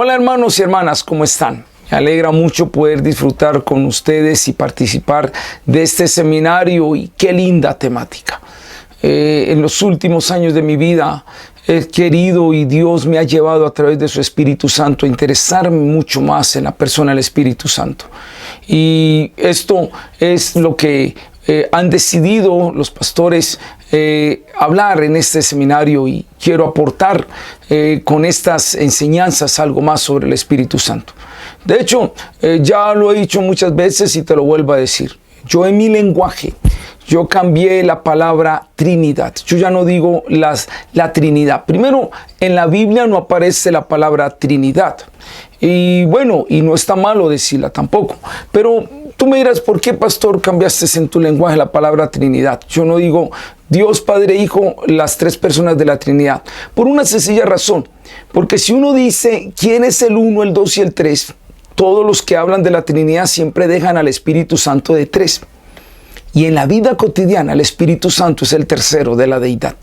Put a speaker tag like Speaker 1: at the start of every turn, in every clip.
Speaker 1: Hola hermanos y hermanas, ¿cómo están? Me alegra mucho poder disfrutar con ustedes y participar de este seminario, y qué linda temática. En los últimos años de mi vida he querido y Dios me ha llevado a través de su Espíritu Santo a interesarme mucho más en la persona del Espíritu Santo. Y esto es lo que han decidido los pastores hablar en este seminario, y quiero aportar con estas enseñanzas algo más sobre el Espíritu Santo. De hecho, ya lo he dicho muchas veces y te lo vuelvo a decir. Yo en mi lenguaje, yo cambié la palabra Trinidad. Yo ya no digo la Trinidad. Primero, en la Biblia no aparece la palabra Trinidad. Y bueno, y no está malo decirla tampoco. Pero tú me dirás, ¿por qué, pastor, cambiaste en tu lenguaje la palabra Trinidad? Yo no digo Dios, Padre, Hijo, las tres personas de la Trinidad. Por una sencilla razón. Porque si uno dice quién es el uno, el dos y el tres, todos los que hablan de la Trinidad siempre dejan al Espíritu Santo de tres. Y en la vida cotidiana el Espíritu Santo es el tercero de la deidad.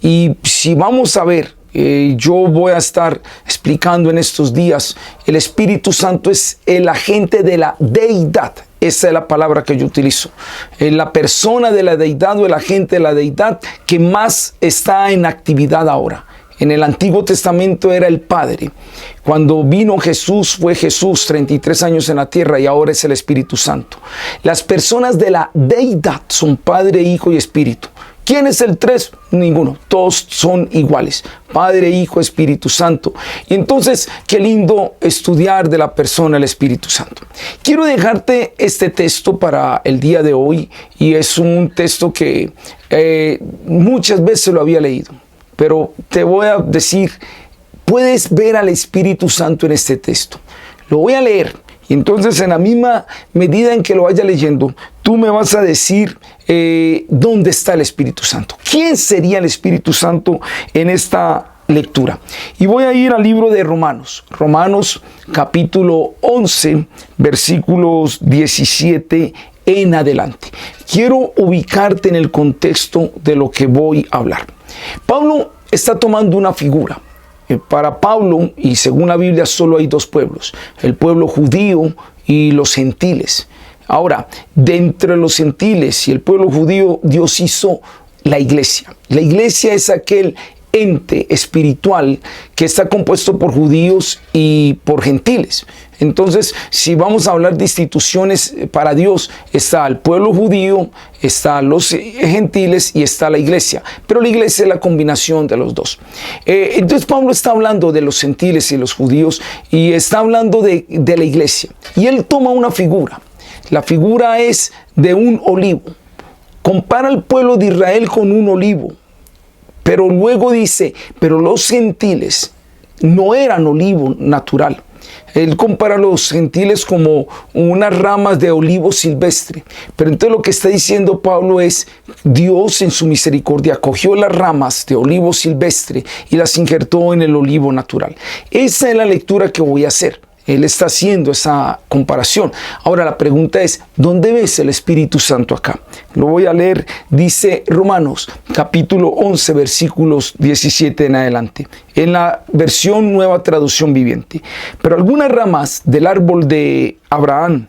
Speaker 1: Y si vamos a ver, yo voy a estar explicando en estos días, el Espíritu Santo es el agente de la deidad. Esa es la palabra que yo utilizo. La persona de la deidad o el agente de la deidad que más está en actividad ahora. En el Antiguo Testamento era el Padre. Cuando vino Jesús, fue Jesús 33 años en la tierra, y ahora es el Espíritu Santo. Las personas de la deidad son Padre, Hijo y Espíritu. ¿Quién es el tres? Ninguno. Todos son iguales. Padre, Hijo, Espíritu Santo. Y entonces, qué lindo estudiar de la persona del Espíritu Santo. Quiero dejarte este texto para el día de hoy, y es un texto que muchas veces lo había leído. Pero te voy a decir, puedes ver al Espíritu Santo en este texto. Lo voy a leer, y entonces en la misma medida en que lo vaya leyendo, tú me vas a decir dónde está el Espíritu Santo. ¿Quién sería el Espíritu Santo en esta lectura? Y voy a ir al libro de Romanos. Romanos capítulo 11, versículos 17 en adelante. Quiero ubicarte en el contexto de lo que voy a hablar. Pablo está tomando una figura. Para Pablo, y según la Biblia, solo hay dos pueblos: el pueblo judío y los gentiles. Ahora, de entre los gentiles y el pueblo judío, Dios hizo la iglesia. La iglesia es aquel ente espiritual que está compuesto por judíos y por gentiles. Entonces, si vamos a hablar de instituciones para Dios, está el pueblo judío, están los gentiles y está la iglesia. Pero la iglesia es la combinación de los dos. Entonces, Pablo está hablando de los gentiles y los judíos, y está hablando de la iglesia. Y él toma una figura. La figura es de un olivo. Compara al pueblo de Israel con un olivo. Pero luego dice, pero los gentiles no eran olivo natural. Él compara a los gentiles como unas ramas de olivo silvestre. Pero entonces lo que está diciendo Pablo es, Dios en su misericordia cogió las ramas de olivo silvestre y las injertó en el olivo natural. Esa es la lectura que voy a hacer. Él está haciendo esa comparación. Ahora la pregunta es, ¿dónde ves el Espíritu Santo acá? Lo voy a leer. Dice Romanos capítulo 11 versículos 17 en adelante. En la versión Nueva Traducción Viviente. Pero algunas ramas del árbol de Abraham,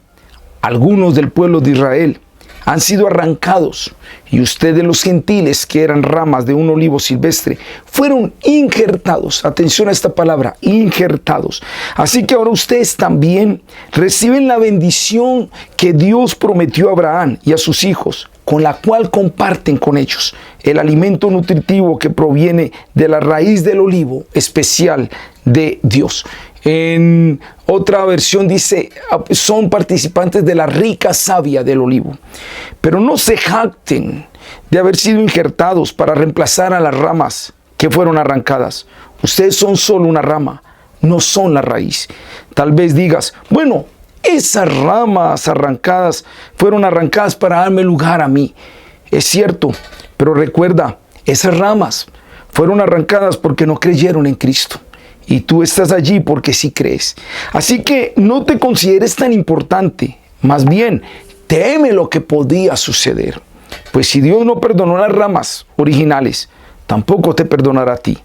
Speaker 1: algunos del pueblo de Israel, han sido arrancados, y ustedes los gentiles, que eran ramas de un olivo silvestre, fueron injertados. Atención a esta palabra, injertados. Así que ahora ustedes también reciben la bendición que Dios prometió a Abraham y a sus hijos, con la cual comparten con ellos el alimento nutritivo que proviene de la raíz del olivo especial de Dios. En otra versión dice, son participantes de la rica savia del olivo. Pero no se jacten de haber sido injertados para reemplazar a las ramas que fueron arrancadas. Ustedes son solo una rama, no son la raíz. Tal vez digas, bueno, esas ramas arrancadas fueron arrancadas para darme lugar a mí. Es cierto, pero recuerda, esas ramas fueron arrancadas porque no creyeron en Cristo. Y tú estás allí porque sí crees. Así que no te consideres tan importante. Más bien, teme lo que podía suceder. Pues si Dios no perdonó las ramas originales, tampoco te perdonará a ti.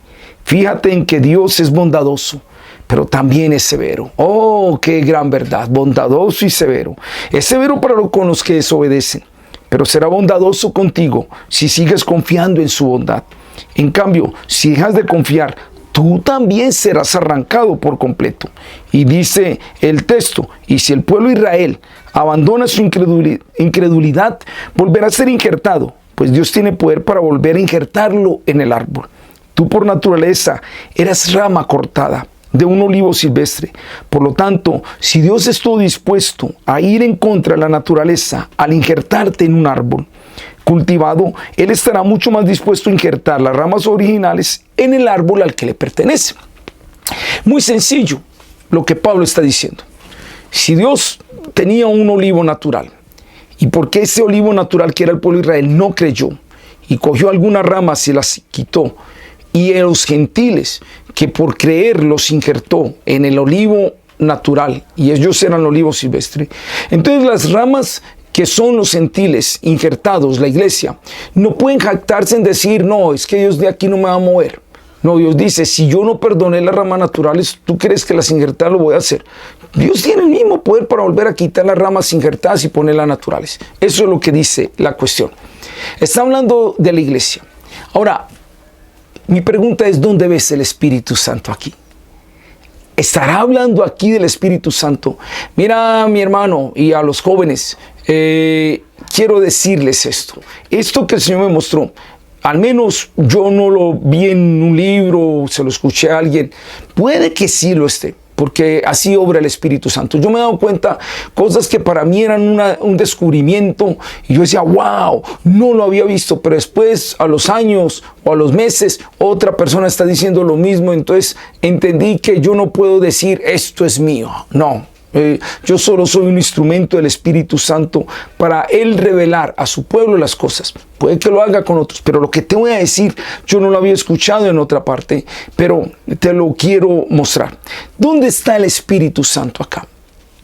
Speaker 1: Fíjate en que Dios es bondadoso. pero también es severo. Oh, qué gran verdad, bondadoso y severo. Es severo con los que desobedecen, pero será bondadoso contigo si sigues confiando en su bondad. En cambio, si dejas de confiar, tú también serás arrancado por completo. Y dice el texto, y si el pueblo de Israel abandona su incredulidad, volverá a ser injertado, pues Dios tiene poder para volver a injertarlo en el árbol. Tú por naturaleza eras rama cortada de un olivo silvestre. Por lo tanto, si Dios estuvo dispuesto a ir en contra de la naturaleza al injertarte en un árbol cultivado, Él estará mucho más dispuesto a injertar las ramas originales en el árbol al que le pertenece. Muy sencillo lo que Pablo está diciendo. Si Dios tenía un olivo natural, y porque ese olivo natural que era el pueblo de Israel no creyó, y cogió algunas ramas y las quitó, y a los gentiles que por creer los injertó en el olivo natural, y ellos eran el olivo silvestre, entonces las ramas que son los gentiles injertados, la iglesia, no pueden jactarse en decir, no, es que Dios de aquí no me va a mover. No, Dios dice, si yo no perdoné las ramas naturales, ¿tú crees que las injertadas lo voy a hacer? Dios tiene el mismo poder para volver a quitar las ramas injertadas y ponerlas naturales. Eso es lo que dice la cuestión. Está hablando de la iglesia. Ahora, mi pregunta es, ¿dónde ves el Espíritu Santo aquí? ¿Estará hablando aquí del Espíritu Santo? Mira, mi hermano, y a los jóvenes, quiero decirles esto. Esto que el Señor me mostró, al menos yo no lo vi en un libro, se lo escuché a alguien. Puede que sí lo esté, porque así obra el Espíritu Santo. Yo me he dado cuenta cosas que para mí eran un descubrimiento y yo decía, wow, no lo había visto, pero después a los años o a los meses otra persona está diciendo lo mismo, entonces entendí que yo no puedo decir esto es mío, no. Yo solo soy un instrumento del Espíritu Santo para Él revelar a su pueblo las cosas. Puede que lo haga con otros, pero lo que te voy a decir, yo no lo había escuchado en otra parte, pero te lo quiero mostrar. ¿Dónde está el Espíritu Santo acá?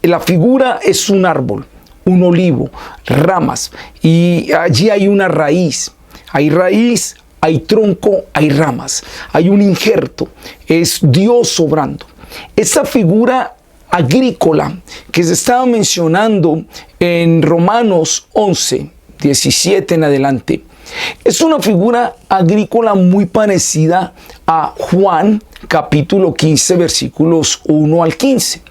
Speaker 1: La figura es un árbol, un olivo, ramas, y allí hay una raíz. Hay raíz, hay tronco, hay ramas, hay un injerto, es Dios obrando. Esa figura agrícola que se estaba mencionando en Romanos 11, 17 en adelante, es una figura agrícola muy parecida a Juan capítulo 15 versículos 1 al 15.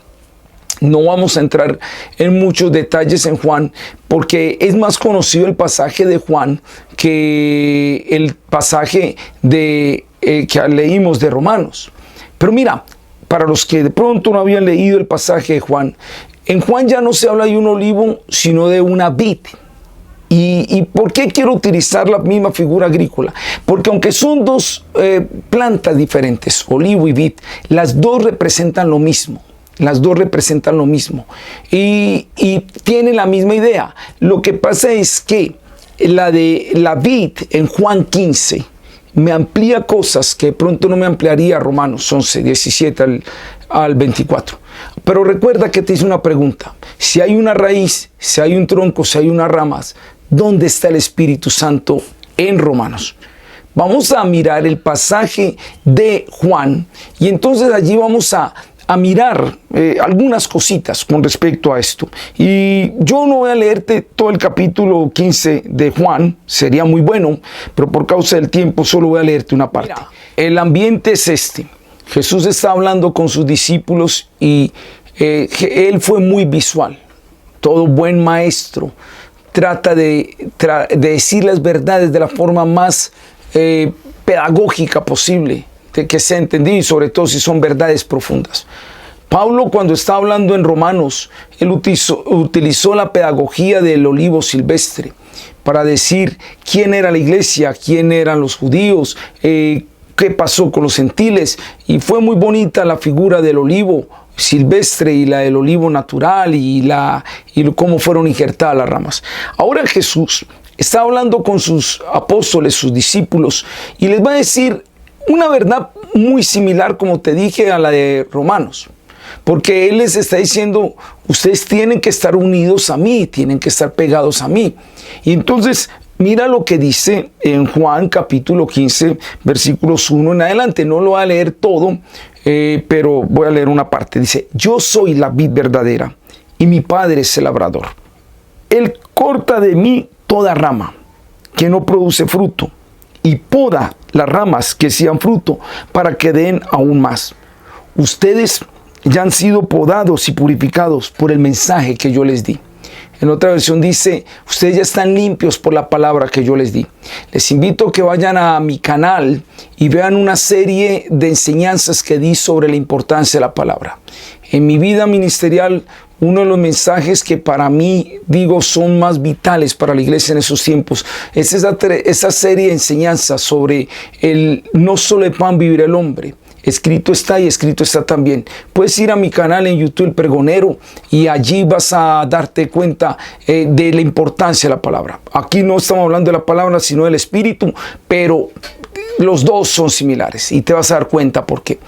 Speaker 1: No vamos a entrar en muchos detalles en Juan porque es más conocido el pasaje de Juan que el pasaje que leímos de Romanos. Pero mira, para los que de pronto no habían leído el pasaje de Juan, en Juan ya no se habla de un olivo, sino de una vid. ¿Y por qué quiero utilizar la misma figura agrícola? Porque aunque son dos plantas diferentes, olivo y vid, las dos representan lo mismo. Las dos representan lo mismo. Y tienen la misma idea. Lo que pasa es que la de la vid en Juan 15 me amplía cosas que de pronto no me ampliaría Romanos 11, 17 al 24. Pero recuerda que te hice una pregunta. Si hay una raíz, si hay un tronco, si hay unas ramas, ¿dónde está el Espíritu Santo en Romanos? Vamos a mirar el pasaje de Juan y entonces allí vamos a mirar algunas cositas con respecto a esto. Y yo no voy a leerte todo el capítulo 15 de Juan, sería muy bueno, pero por causa del tiempo solo voy a leerte una parte. Mira, el ambiente es este. Jesús está hablando con sus discípulos y Él fue muy visual. Todo buen maestro trata de decir las verdades de la forma más pedagógica posible, que sea entendido y sobre todo si son verdades profundas. Pablo, cuando está hablando en Romanos, él utilizó la pedagogía del olivo silvestre para decir quién era la iglesia, quién eran los judíos, qué pasó con los gentiles, y fue muy bonita la figura del olivo silvestre y la del olivo natural y cómo fueron injertadas las ramas. Ahora Jesús está hablando con sus apóstoles, sus discípulos, y les va a decir una verdad muy similar, como te dije, a la de Romanos. Porque Él les está diciendo, ustedes tienen que estar unidos a mí, tienen que estar pegados a mí. Y entonces mira lo que dice en Juan capítulo 15, versículos 1 en adelante. No lo voy a leer todo, pero voy a leer una parte. Dice, yo soy la vid verdadera y mi Padre es el labrador. Él corta de mí toda rama que no produce fruto y poda las ramas que sí dan fruto para que den aún más. Ustedes ya han sido podados y purificados por el mensaje que yo les di. En otra versión dice, ustedes ya están limpios por la palabra que yo les di. Les invito a que vayan a mi canal y vean una serie de enseñanzas que di sobre la importancia de la palabra. En mi vida ministerial, uno de los mensajes que para mí, digo, son más vitales para la iglesia en esos tiempos, es esa serie de enseñanzas sobre el no solo de pan vivirá el hombre. Escrito está y escrito está también. Puedes ir a mi canal en YouTube, El Pregonero, y allí vas a darte cuenta de la importancia de la palabra. Aquí no estamos hablando de la palabra, sino del Espíritu, pero los dos son similares y te vas a dar cuenta por qué.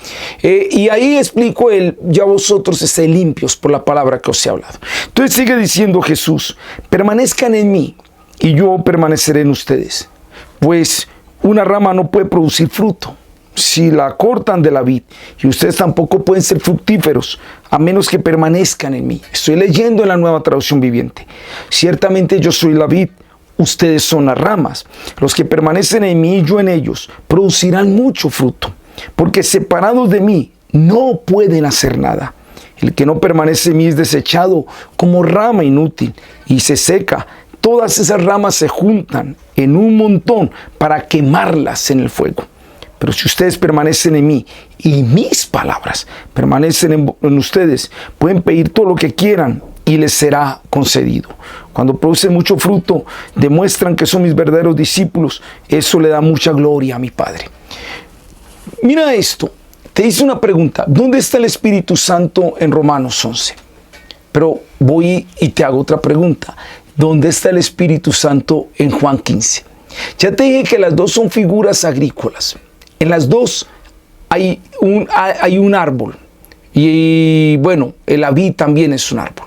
Speaker 1: Y ahí explico ya vosotros estéis limpios por la palabra que os he hablado. Entonces sigue diciendo Jesús, permanezcan en mí y yo permaneceré en ustedes. Pues una rama no puede producir fruto si la cortan de la vid, y ustedes tampoco pueden ser fructíferos a menos que permanezcan en mí. Estoy leyendo en la Nueva Traducción Viviente. Ciertamente yo soy la vid, ustedes son las ramas. Los que permanecen en mí y yo en ellos producirán mucho fruto, porque separados de mí no pueden hacer nada. El que no permanece en mí es desechado como rama inútil y se seca. Todas esas ramas se juntan en un montón para quemarlas en el fuego. Pero si ustedes permanecen en mí y mis palabras permanecen en ustedes, pueden pedir todo lo que quieran y les será concedido. Cuando producen mucho fruto, demuestran que son mis verdaderos discípulos. Eso le da mucha gloria a mi Padre. Mira esto. Te hice una pregunta. ¿Dónde está el Espíritu Santo en Romanos 11? Pero voy y te hago otra pregunta. ¿Dónde está el Espíritu Santo en Juan 15? Ya te dije que las dos son figuras agrícolas. En las dos hay un árbol. Y bueno, la vid también es un árbol.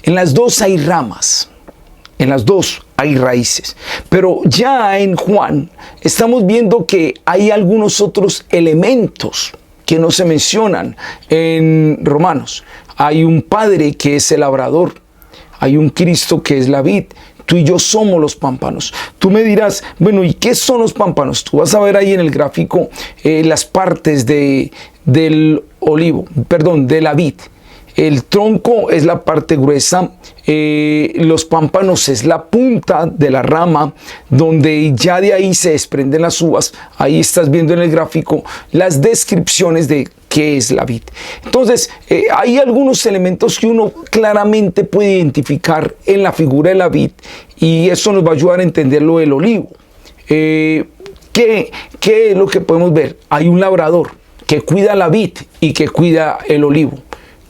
Speaker 1: En las dos hay ramas. En las dos hay raíces. Pero ya en Juan estamos viendo que hay algunos otros elementos que no se mencionan en Romanos. Hay un Padre que es el labrador. Hay un Cristo que es la vid. Tú y yo somos los pámpanos. Tú me dirás, bueno, ¿y qué son los pámpanos? Tú vas a ver ahí en el gráfico las partes de la vid. El tronco es la parte gruesa, los pámpanos es la punta de la rama, donde ya de ahí se desprenden las uvas. Ahí estás viendo en el gráfico las descripciones de qué es la vid. Entonces, hay algunos elementos que uno claramente puede identificar en la figura de la vid, y eso nos va a ayudar a entender lo del olivo. ¿Qué es lo que podemos ver? Hay un labrador que cuida la vid y que cuida el olivo.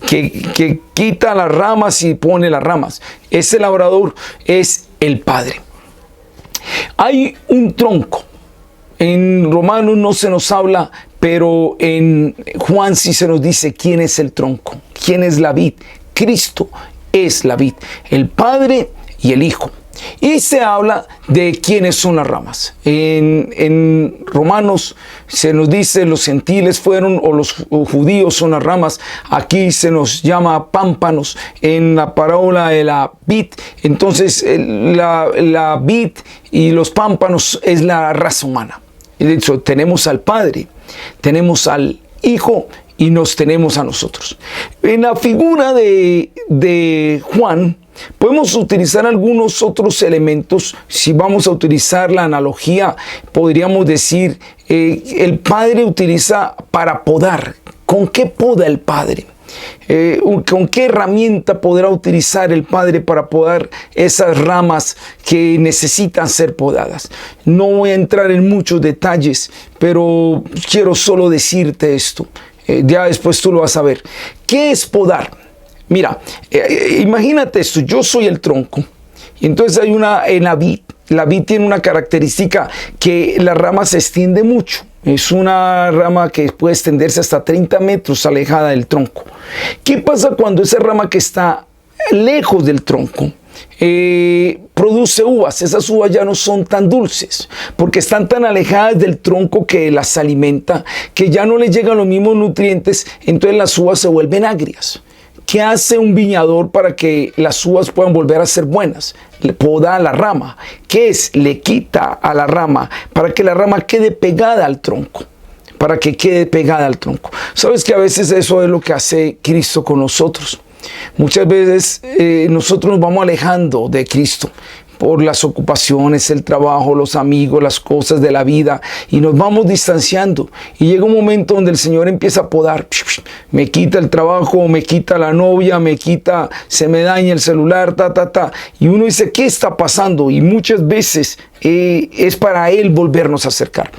Speaker 1: Que quita las ramas y pone las ramas. Ese labrador es el Padre. Hay un tronco. En Romanos no se nos habla, pero en Juan sí se nos dice quién es el tronco, quién es la vid. Cristo es la vid, el Padre y el Hijo. Y se habla de quiénes son las ramas. En Romanos se nos dice los gentiles fueron, o los judíos son las ramas. Aquí se nos llama pámpanos en la parábola de la vid. Entonces la vid y los pámpanos es la raza humana. De hecho, tenemos al Padre, tenemos al Hijo y nos tenemos a nosotros. En la figura de Juan, podemos utilizar algunos otros elementos. Si vamos a utilizar la analogía, podríamos decir, el Padre utiliza para podar. ¿Con qué poda el Padre? ¿Con qué herramienta podrá utilizar el Padre para podar esas ramas que necesitan ser podadas? No voy a entrar en muchos detalles, pero quiero solo decirte esto. Ya después tú lo vas a ver. ¿Qué es podar? Mira, imagínate esto, yo soy el tronco, y entonces hay en la vid. La vid tiene una característica que la rama se extiende mucho. Es una rama que puede extenderse hasta 30 metros alejada del tronco. ¿Qué pasa cuando esa rama que está lejos del tronco produce uvas. Esas uvas ya no son tan dulces porque están tan alejadas del tronco que las alimenta que ya no les llegan los mismos nutrientes, entonces las uvas se vuelven agrias. ¿Qué hace un viñador para que las uvas puedan volver a ser buenas? Le poda a la rama. ¿Qué es? Le quita a la rama para que la rama quede pegada al tronco. Para que quede pegada al tronco. ¿Sabes que a veces eso es lo que hace Cristo con nosotros? Muchas veces nosotros nos vamos alejando de Cristo por las ocupaciones, el trabajo, los amigos, las cosas de la vida, y nos vamos distanciando. Y llega un momento donde el Señor empieza a podar. Me quita el trabajo, me quita la novia, se me daña el celular, Y uno dice, ¿qué está pasando? Y muchas veces es para Él volvernos a acercar.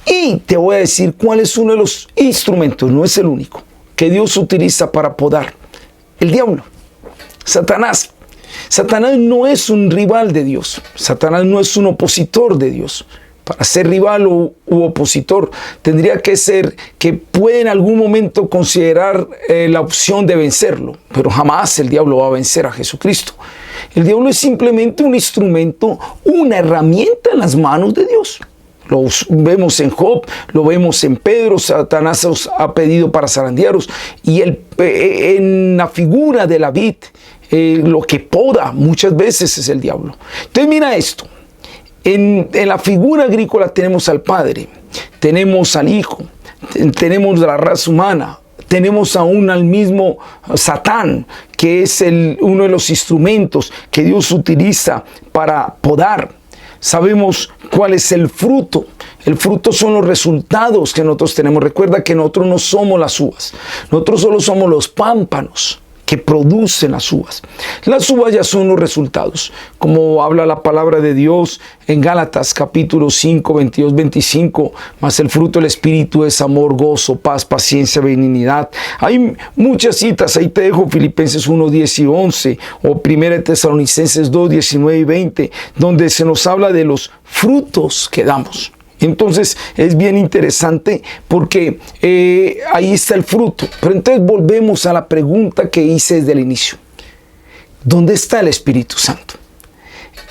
Speaker 1: Y te voy a decir cuál es uno de los instrumentos, no es el único, que Dios utiliza para podar. El diablo, Satanás. Satanás no es un rival de Dios. Satanás no es un opositor de Dios. Para ser rival u opositor, tendría que ser que puede en algún momento considerar la opción de vencerlo. Pero jamás el diablo va a vencer a Jesucristo. El diablo es simplemente un instrumento, una herramienta en las manos de Dios. Lo vemos en Job, lo vemos en Pedro. Satanás os ha pedido para zarandearos. Y en la figura de la vid, lo que poda muchas veces es el diablo. Entonces mira esto. En la figura agrícola tenemos al Padre, tenemos al Hijo, tenemos la raza humana, tenemos aún al mismo Satán, que es uno de los instrumentos que Dios utiliza para podar. Sabemos cuál es el fruto. El fruto son los resultados que nosotros tenemos. Recuerda que nosotros no somos las uvas. Nosotros solo somos los pámpanos que producen las uvas. Las uvas ya son los resultados, como habla la palabra de Dios en Gálatas capítulo 5, 22, 25, mas el fruto del Espíritu es amor, gozo, paz, paciencia, benignidad. Hay muchas citas, ahí te dejo Filipenses 1, 10 y 11, o 1 Tesalonicenses 2, 19 y 20, donde se nos habla de los frutos que damos. Entonces es bien interesante porque ahí está el fruto. Pero entonces volvemos a la pregunta que hice desde el inicio. ¿Dónde está el Espíritu Santo?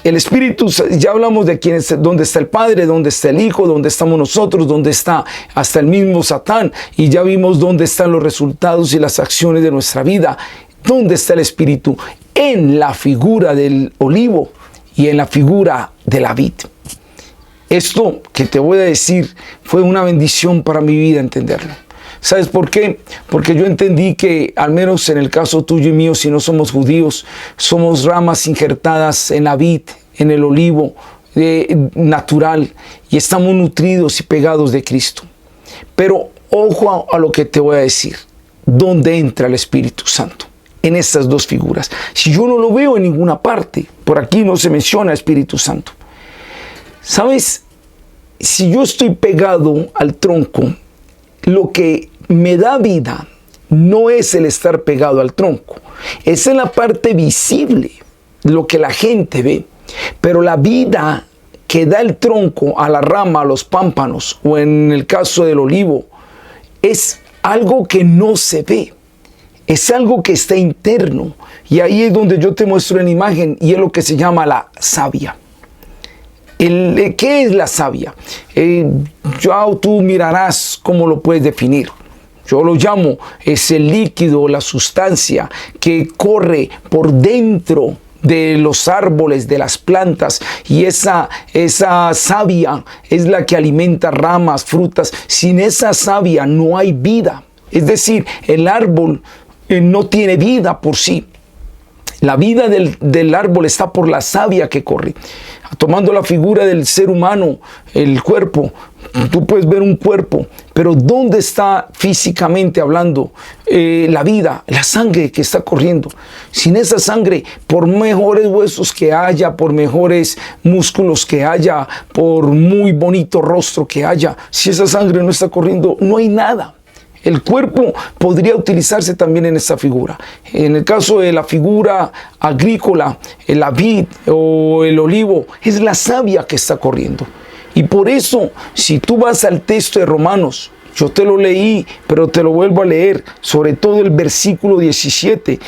Speaker 1: El Espíritu, ya hablamos de dónde está el Padre, dónde está el Hijo, dónde estamos nosotros, dónde está hasta el mismo Satán. Y ya vimos dónde están los resultados y las acciones de nuestra vida. ¿Dónde está el Espíritu? En la figura del olivo y en la figura de la vid. Esto que te voy a decir fue una bendición para mi vida entenderlo. ¿Sabes por qué? Porque yo entendí que, al menos en el caso tuyo y mío, si no somos judíos, somos ramas injertadas en la vid, en el olivo natural, y estamos nutridos y pegados de Cristo. Pero ojo a lo que te voy a decir. ¿Dónde entra el Espíritu Santo? En estas dos figuras. Si yo no lo veo en ninguna parte, por aquí no se menciona Espíritu Santo. ¿Sabes? Si yo estoy pegado al tronco, lo que me da vida no es el estar pegado al tronco. Esa es la parte visible, lo que la gente ve. Pero la vida que da el tronco a la rama, a los pámpanos, o en el caso del olivo, es algo que no se ve. Es algo que está interno. Y ahí es donde yo te muestro en la imagen, y es lo que se llama la savia. ¿Qué es la savia? Tú mirarás cómo lo puedes definir. Yo lo llamo, es el líquido, la sustancia que corre por dentro de los árboles, de las plantas, y esa savia es la que alimenta ramas, frutas. Sin esa savia no hay vida. Es decir, el árbol no tiene vida por sí. La vida del árbol está por la savia que corre. Tomando la figura del ser humano, el cuerpo, tú puedes ver un cuerpo, pero ¿dónde está físicamente hablando la vida? La sangre que está corriendo. Sin esa sangre, por mejores huesos que haya, por mejores músculos que haya, por muy bonito rostro que haya, si esa sangre no está corriendo, no hay nada. El cuerpo podría utilizarse también en esta figura. En el caso de la figura agrícola, la vid o el olivo, es la savia que está corriendo. Y por eso, si tú vas al texto de Romanos, Yo te lo leí, pero te lo vuelvo a leer, sobre todo el versículo 17.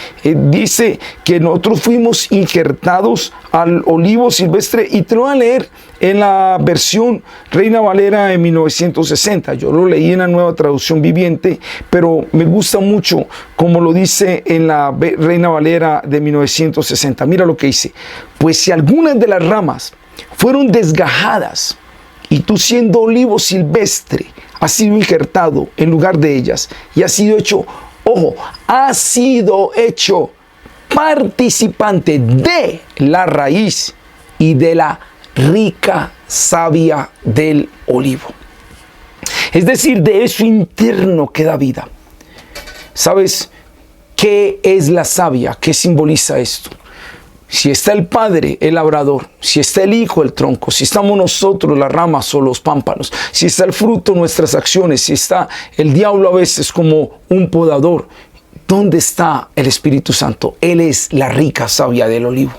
Speaker 1: Dice que nosotros fuimos injertados al olivo silvestre, y te lo voy a leer en la versión Reina Valera de 1960. Yo lo leí en la Nueva Traducción Viviente, pero me gusta mucho como lo dice en la Reina Valera de 1960. Mira lo que dice: pues si algunas de las ramas fueron desgajadas, y tú, siendo olivo silvestre, has sido injertado en lugar de ellas, y has sido hecho, ojo, has sido hecho participante de la raíz y de la rica savia del olivo. Es decir, de eso interno que da vida. ¿Sabes qué es la savia? ¿Qué simboliza esto? Si está el Padre, el labrador; si está el Hijo, el tronco; si estamos nosotros, las ramas o los pámpanos; si está el fruto, nuestras acciones; si está el diablo a veces como un podador. ¿Dónde está el Espíritu Santo? Él es la rica savia del olivo.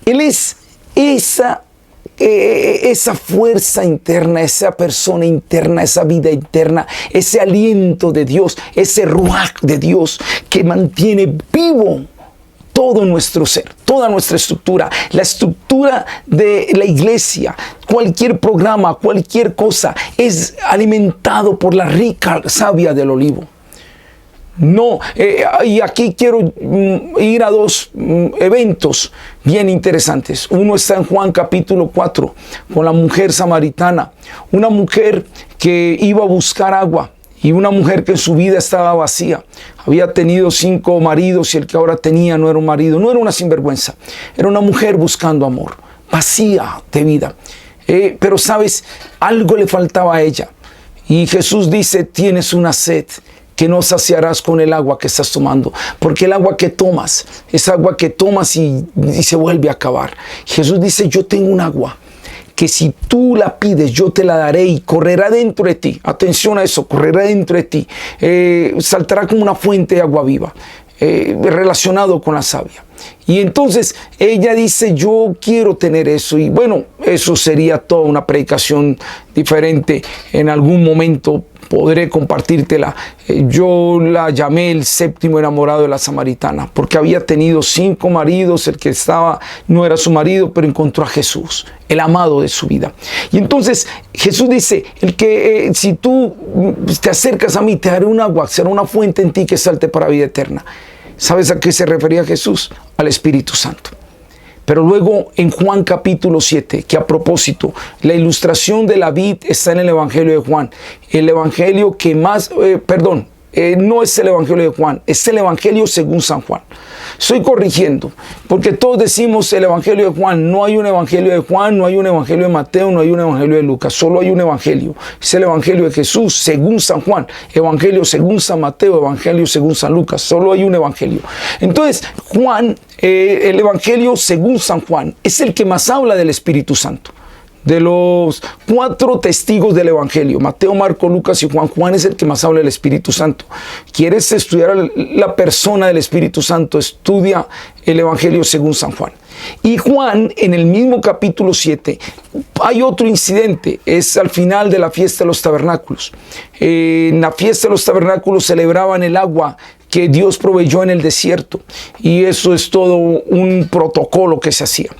Speaker 1: Él es esa fuerza interna, esa persona interna, esa vida interna, ese aliento de Dios, ese ruaj de Dios que mantiene vivo todo nuestro ser, toda nuestra estructura, la estructura de la iglesia. Cualquier programa, cualquier cosa es alimentado por la rica savia del olivo. No, y aquí quiero ir a dos eventos bien interesantes. Uno está en Juan capítulo 4, con la mujer samaritana, una mujer que iba a buscar agua, y una mujer que en su vida estaba vacía. Había tenido 5 maridos y el que ahora tenía no era un marido, no era una sinvergüenza, era una mujer buscando amor, vacía de vida. Pero sabes, algo le faltaba a ella. Y Jesús dice: tienes una sed que no saciarás con el agua que estás tomando, porque el agua que tomas es agua que tomas y se vuelve a acabar. Jesús dice: yo tengo un agua que si tú la pides, yo te la daré, y correrá dentro de ti. Atención a eso, correrá dentro de ti. Saltará como una fuente de agua viva, relacionado con la savia. Y entonces ella dice: yo quiero tener eso. Y bueno, eso sería toda una predicación diferente. En algún momento podré compartírtela. Yo la llamé el 7º enamorado de la samaritana, porque había tenido 5 maridos, el que estaba no era su marido, pero encontró a Jesús, el amado de su vida. Y entonces Jesús dice: si tú te acercas a mí, te daré un agua, será una fuente en ti que salte para vida eterna. ¿Sabes a qué se refería Jesús? Al Espíritu Santo. Pero luego en Juan capítulo 7, que a propósito, la ilustración de la vid está en el Evangelio de Juan. El Evangelio que más, no es el Evangelio de Juan, es el Evangelio según San Juan. Estoy corrigiendo, porque todos decimos el Evangelio de Juan. No hay un Evangelio de Juan, no hay un Evangelio de Mateo, no hay un Evangelio de Lucas, solo hay un Evangelio. Es el Evangelio de Jesús según San Juan, Evangelio según San Mateo, Evangelio según San Lucas, solo hay un Evangelio. Entonces, Juan, el Evangelio según San Juan, es el que más habla del Espíritu Santo. De los 4 testigos del Evangelio, Mateo, Marco, Lucas y Juan, Juan es el que más habla del Espíritu Santo. ¿Quieres estudiar la persona del Espíritu Santo? Estudia el Evangelio según San Juan. Y Juan, en el mismo capítulo 7, hay otro incidente, es al final de la fiesta de los tabernáculos. En la fiesta de los tabernáculos celebraban el agua que Dios proveyó en el desierto, y eso es todo un protocolo que se hacía.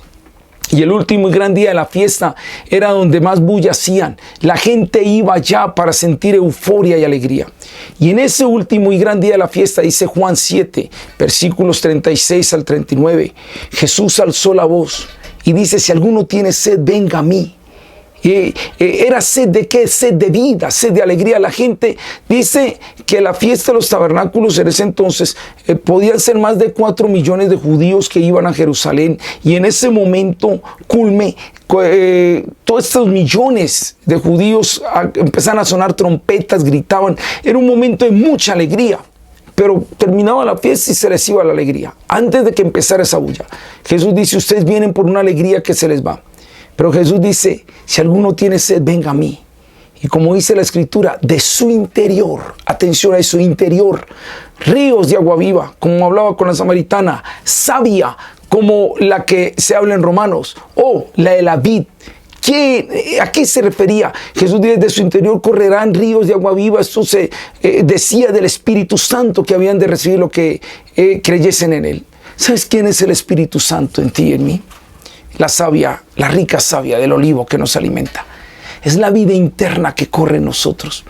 Speaker 1: Y el último y gran día de la fiesta era donde más bulla hacían. La gente iba allá para sentir euforia y alegría. Y en ese último y gran día de la fiesta, dice Juan 7, versículos 36 al 39, Jesús alzó la voz y dice: si alguno tiene sed, venga a mí. ¿Era sed de qué? Sed de vida, sed de alegría. La gente dice que la fiesta de los tabernáculos en ese entonces podían ser más de 4 millones de judíos que iban a Jerusalén, y en ese momento culme, todos estos millones de judíos empezaron a sonar trompetas, gritaban. Era un momento de mucha alegría. Pero terminaba la fiesta y se les iba la alegría. Antes de que empezara esa bulla, Jesús dice: ustedes vienen por una alegría que se les va. Pero Jesús dice: si alguno tiene sed, venga a mí. Y como dice la Escritura, de su interior, atención a eso, interior, ríos de agua viva, como hablaba con la samaritana, savia, como la que se habla en Romanos, o la de la vid. ¿A qué se refería? Jesús dice, de su interior correrán ríos de agua viva. Esto se decía del Espíritu Santo, que habían de recibir lo que creyesen en Él. ¿Sabes quién es el Espíritu Santo en ti y en mí? La savia, la rica savia del olivo que nos alimenta. Es la vida interna que corre en nosotros.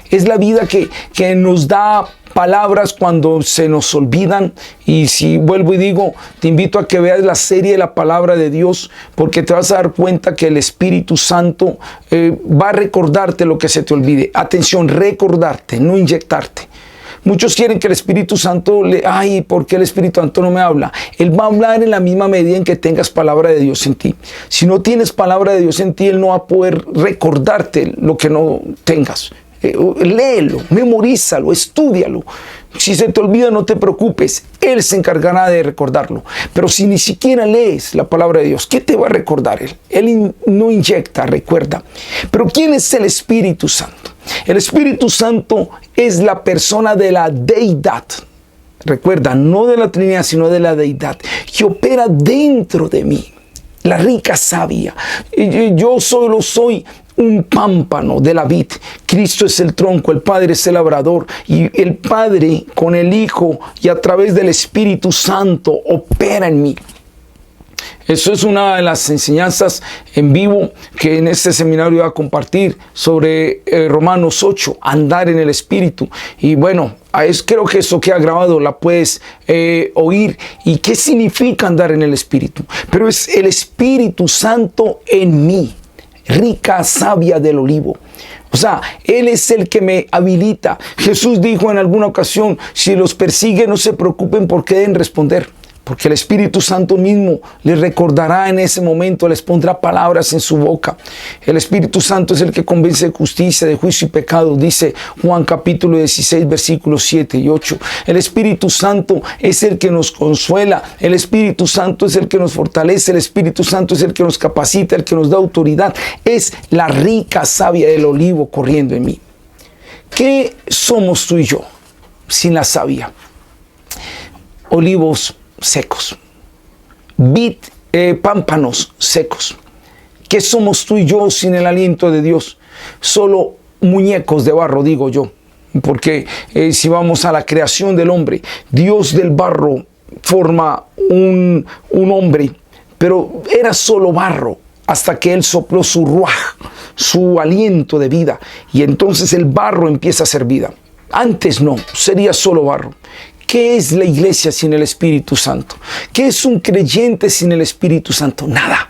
Speaker 1: Es la vida que nos da palabras cuando se nos olvidan. Y si vuelvo y digo, te invito a que veas la serie de la palabra de Dios, porque te vas a dar cuenta que el Espíritu Santo va a recordarte lo que se te olvide. Atención, recordarte, no inyectarte. Muchos quieren que el Espíritu Santo ¿por qué el Espíritu Santo no me habla? Él va a hablar en la misma medida en que tengas palabra de Dios en ti. Si no tienes palabra de Dios en ti, Él no va a poder recordarte lo que no tengas. Léelo, memorízalo, estúdialo. Si se te olvida, no te preocupes, Él se encargará de recordarlo. Pero si ni siquiera lees la palabra de Dios, ¿qué te va a recordar Él? Él no inyecta, recuerda. Pero ¿quién es el Espíritu Santo? El Espíritu Santo es la persona de la deidad. Recuerda, no de la Trinidad, sino de la deidad, que opera dentro de mí. La rica savia. Yo solo soy un pámpano de la vid. Cristo es el tronco, el Padre es el labrador, y el Padre con el Hijo y a través del Espíritu Santo opera en mí. Eso es una de las enseñanzas en vivo que en este seminario voy a compartir sobre Romanos 8, andar en el Espíritu. Y bueno, creo que eso que ha grabado la puedes oír. ¿Y qué significa andar en el Espíritu? Pero es el Espíritu Santo en mí, rica savia del olivo. O sea, Él es el que me habilita. Jesús dijo en alguna ocasión, si los persigue, no se preocupen por qué deben responder. Porque el Espíritu Santo mismo les recordará en ese momento, les pondrá palabras en su boca. El Espíritu Santo es el que convence de justicia, de juicio y pecado, dice Juan capítulo 16, versículos 7 y 8. El Espíritu Santo es el que nos consuela, el Espíritu Santo es el que nos fortalece, el Espíritu Santo es el que nos capacita, el que nos da autoridad. Es la rica savia del olivo corriendo en mí. ¿Qué somos tú y yo sin la savia? Olivos secos, pámpanos secos. ¿Qué somos tú y yo sin el aliento de Dios? Solo muñecos de barro, digo yo, porque si vamos a la creación del hombre, Dios del barro forma un hombre, pero era solo barro hasta que Él sopló su ruaj, su aliento de vida, y entonces el barro empieza a ser vida. Antes no, sería solo barro. ¿Qué es la iglesia sin el Espíritu Santo? ¿Qué es un creyente sin el Espíritu Santo? Nada.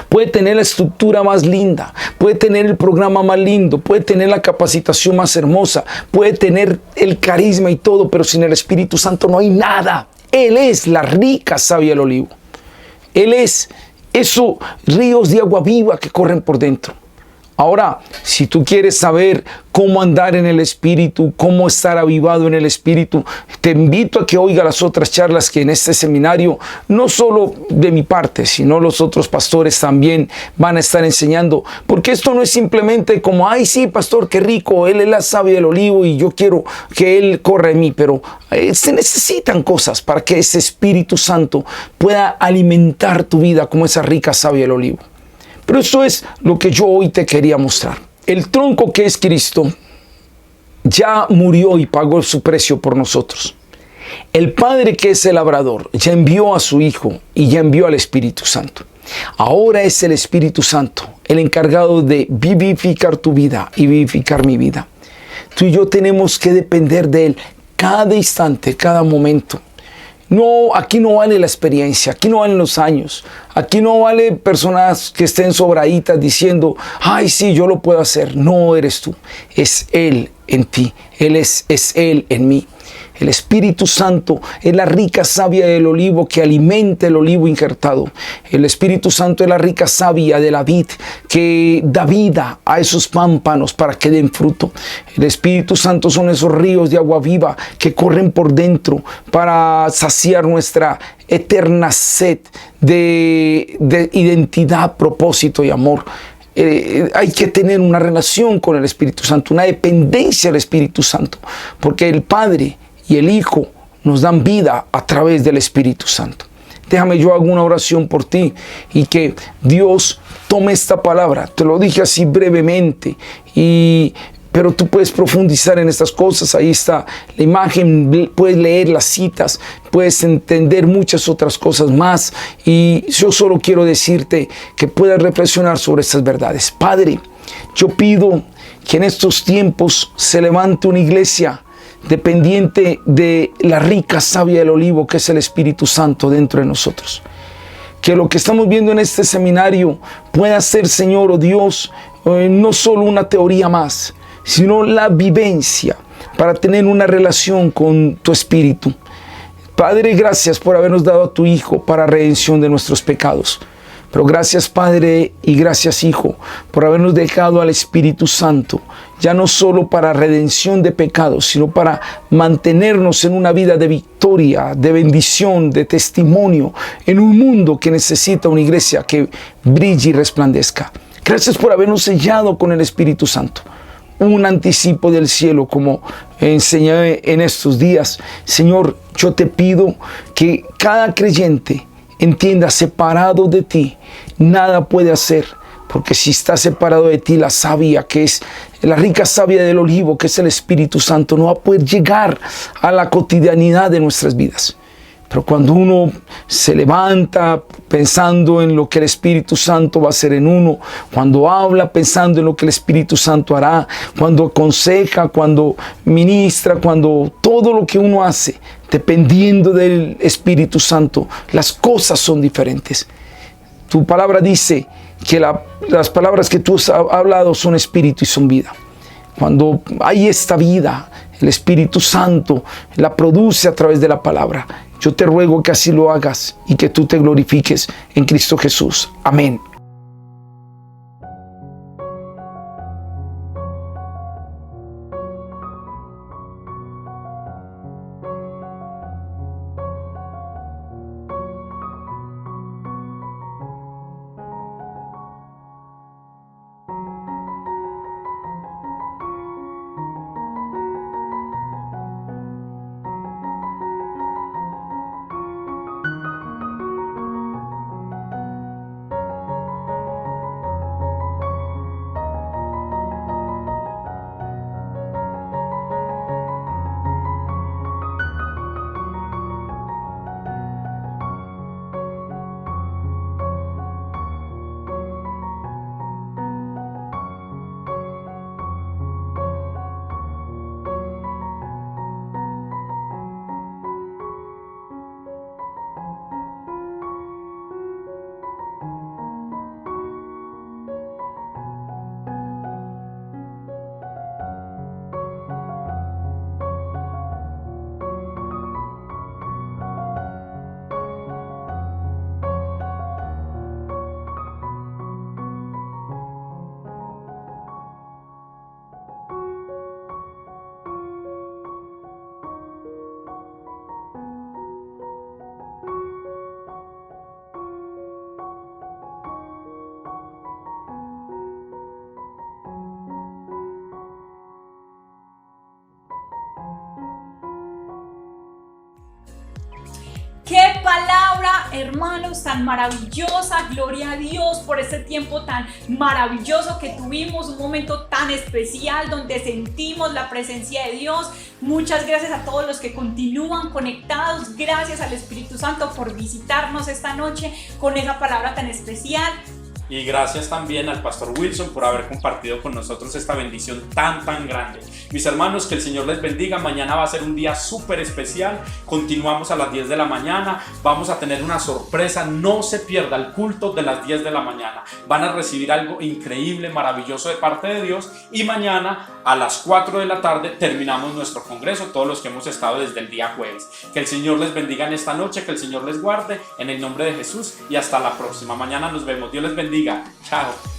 Speaker 1: Puede tener la estructura más linda, puede tener el programa más lindo, puede tener la capacitación más hermosa, puede tener el carisma y todo, pero sin el Espíritu Santo no hay nada. Él es la rica savia del olivo. Él es esos ríos de agua viva que corren por dentro. Ahora, si tú quieres saber cómo andar en el Espíritu, cómo estar avivado en el Espíritu, te invito a que oiga las otras charlas que en este seminario, no solo de mi parte, sino los otros pastores también van a estar enseñando. Porque esto no es simplemente como, ay sí, pastor, qué rico, Él es la savia del olivo y yo quiero que Él corra en mí. Pero se necesitan cosas para que ese Espíritu Santo pueda alimentar tu vida como esa rica savia del olivo. Pero eso es lo que yo hoy te quería mostrar. El tronco que es Cristo ya murió y pagó su precio por nosotros. El Padre que es el labrador ya envió a su Hijo y ya envió al Espíritu Santo. Ahora es el Espíritu Santo el encargado de vivificar tu vida y vivificar mi vida. Tú y yo tenemos que depender de Él cada instante, cada momento. No, aquí no vale la experiencia, aquí no valen los años, aquí no vale personas que estén sobraditas diciendo, ay sí, yo lo puedo hacer. No eres tú, es Él en ti, Él es Él en mí. El Espíritu Santo es la rica savia del olivo que alimenta el olivo injertado. El Espíritu Santo es la rica savia de la vid que da vida a esos pámpanos para que den fruto. El Espíritu Santo son esos ríos de agua viva que corren por dentro para saciar nuestra eterna sed de identidad, propósito y amor. Hay que tener una relación con el Espíritu Santo, una dependencia del Espíritu Santo, porque el Padre y el Hijo nos dan vida a través del Espíritu Santo. déjame yo hago una oración por ti y que Dios tome esta palabra. Te lo dije así brevemente, pero tú puedes profundizar en estas cosas. Ahí está la imagen, puedes leer las citas, puedes entender muchas otras cosas más. Y yo solo quiero decirte que puedas reflexionar sobre estas verdades. Padre, yo pido que en estos tiempos se levante una iglesia dependiente de la rica savia del olivo que es el Espíritu Santo dentro de nosotros. Que lo que estamos viendo en este seminario pueda ser, Señor, oh Dios, no solo una teoría más, sino la vivencia para tener una relación con tu Espíritu. Padre, gracias por habernos dado a tu Hijo para redención de nuestros pecados. Pero gracias, Padre, y gracias, Hijo, por habernos dejado al Espíritu Santo, ya no solo para redención de pecados, sino para mantenernos en una vida de victoria, de bendición, de testimonio, en un mundo que necesita una iglesia que brille y resplandezca. Gracias por habernos sellado con el Espíritu Santo. Un anticipo del cielo, como enseñé en estos días. Señor, yo te pido que cada creyente entienda, separado de ti, nada puede hacer, porque si está separado de ti, la savia, que es la rica savia del olivo, que es el Espíritu Santo, no va a poder llegar a la cotidianidad de nuestras vidas. Pero cuando uno se levanta pensando en lo que el Espíritu Santo va a hacer en uno, cuando habla pensando en lo que el Espíritu Santo hará, cuando aconseja, cuando ministra, cuando todo lo que uno hace, dependiendo del Espíritu Santo, las cosas son diferentes. Tu palabra dice que las palabras que tú has hablado son espíritu y son vida. Cuando hay esta vida, el Espíritu Santo la produce a través de la palabra. Yo te ruego que así lo hagas y que tú te glorifiques en Cristo Jesús. Amén.
Speaker 2: ¡Qué palabra, hermanos, tan maravillosa! Gloria a Dios por este tiempo tan maravilloso que tuvimos, un momento tan especial donde sentimos la presencia de Dios. Muchas gracias a todos los que continúan conectados. Gracias al Espíritu Santo por visitarnos esta noche con esa palabra tan especial.
Speaker 3: Y gracias también al Pastor Wilson por haber compartido con nosotros esta bendición tan grande. Mis hermanos, que el Señor les bendiga. Mañana va a ser un día súper especial. Continuamos a las 10 de la mañana. Vamos a tener una sorpresa. No se pierda el culto de las 10 de la mañana. Van a recibir algo increíble, maravilloso de parte de Dios. Y mañana a las 4 de la tarde terminamos nuestro congreso. Todos los que hemos estado desde el día jueves. Que el Señor les bendiga en esta noche. Que el Señor les guarde en el nombre de Jesús. Y hasta la próxima. Mañana nos vemos. Dios les bendiga. Chao.